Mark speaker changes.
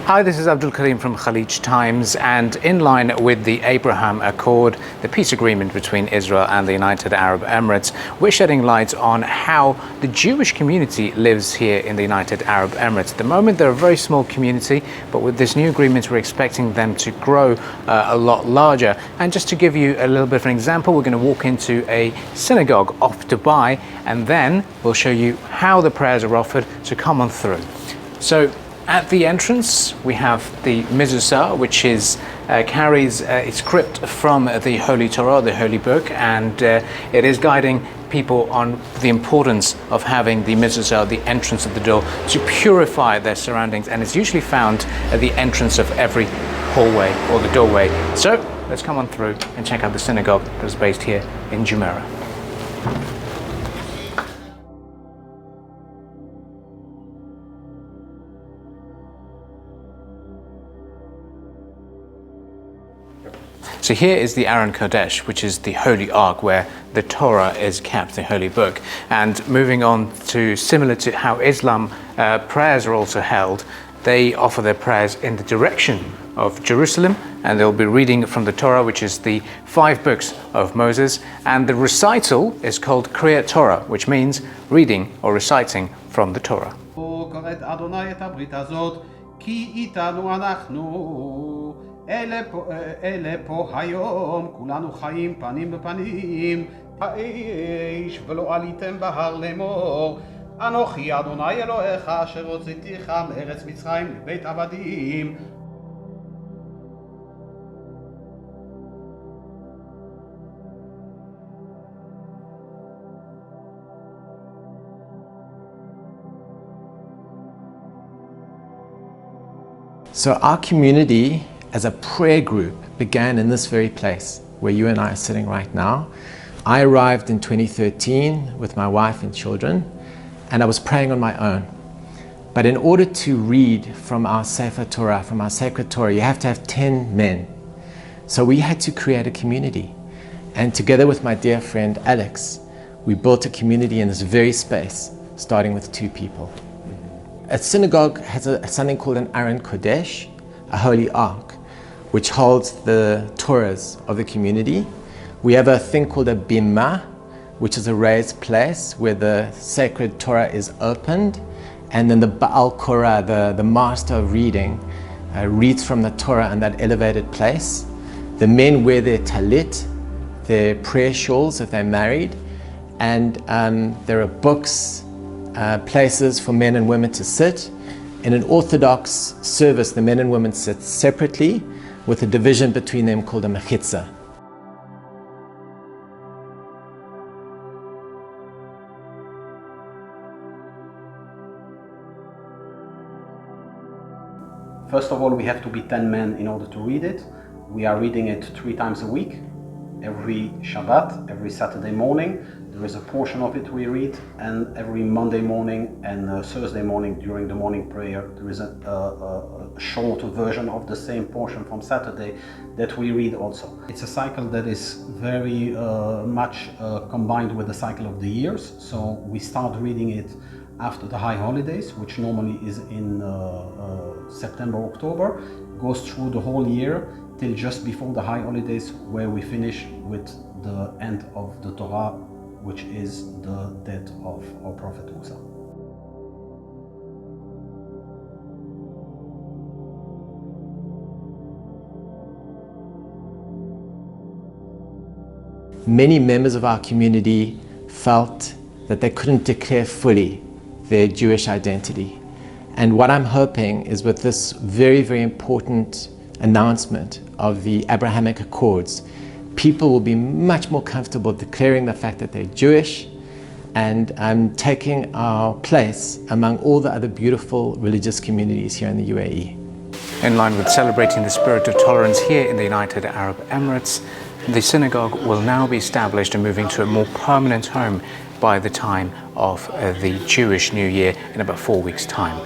Speaker 1: Hi, this is Abdul Karim from Khaleej Times, and in line with the Abraham Accord, the peace agreement between Israel and the United Arab Emirates, we're shedding light on how the Jewish community lives here in the United Arab Emirates. At the moment, they're a very small community, but with this new agreement, we're expecting them to grow a lot larger. And just to give you a little bit of an example, we're going to walk into a synagogue off Dubai, and then we'll show you how the prayers are offered, so come on through. So, at the entrance, we have the mezuzah, which carries a script from the Holy Torah, the Holy Book, and it is guiding people on the importance of having the mezuzah, the entrance of the door, to purify their surroundings, and it's usually found at the entrance of every hallway or the doorway. So let's come on through and check out the synagogue that's based here in Jumeirah. So here is the Aron Kodesh, which is the Holy Ark where the Torah is kept, the Holy Book. And moving on to similar to how Islam prayers are also held, they offer their prayers in the direction of Jerusalem, and they'll be reading from the Torah, which is the 5 books of Moses. And the recital is called Kriyat Torah, which means reading or reciting from the Torah.
Speaker 2: אלה פה היום, כולנו חיים פנים בפנים, האיש ולא עליתם בהר לאמור, אנוכי אדוני אלוהיך אשר הוצאתיך מארץ מצרים לבית עבדים.
Speaker 3: So our community as a prayer group began in this very place where you and I are sitting right now. I arrived in 2013 with my wife and children, and I was praying on my own. But in order to read from our Sefer Torah, from our sacred Torah, you have to have 10 men. So we had to create a community. And together with my dear friend Alex, we built a community in this very space, starting with 2 people. A synagogue has something called an Aron Kodesh, a holy ark, which holds the Torahs of the community. We have a thing called a bimah, which is a raised place where the sacred Torah is opened, and then the Baal Korah, the master of reading, reads from the Torah in that elevated place. The men wear their talit, their prayer shawls if they're married, and there are books, places for men and women to sit. In an Orthodox service, the men and women sit separately with a division between them called a mechitza.
Speaker 2: First of all, we have to be 10 men in order to read it. We are reading it 3 times a week. Every Shabbat, every Saturday morning, there is a portion of it we read, and every Monday morning and Thursday morning during the morning prayer, there is a short version of the same portion from Saturday that we read also. It's a cycle that is very much combined with the cycle of the years. So we start reading it after the high holidays, which normally is in September, October, goes through the whole year till just before the high holidays, where we finish with the end of the Torah, which is the death of our Prophet Musa.
Speaker 3: Many members of our community felt that they couldn't declare fully their Jewish identity. And what I'm hoping is with this very, very important announcement of the Abrahamic Accords, people will be much more comfortable declaring the fact that they're Jewish and taking our place among all the other beautiful religious communities here in the UAE.
Speaker 1: In line with celebrating the spirit of tolerance here in the United Arab Emirates, the synagogue will now be established and moving to a more permanent home by the time of the Jewish New Year in about 4 weeks' time.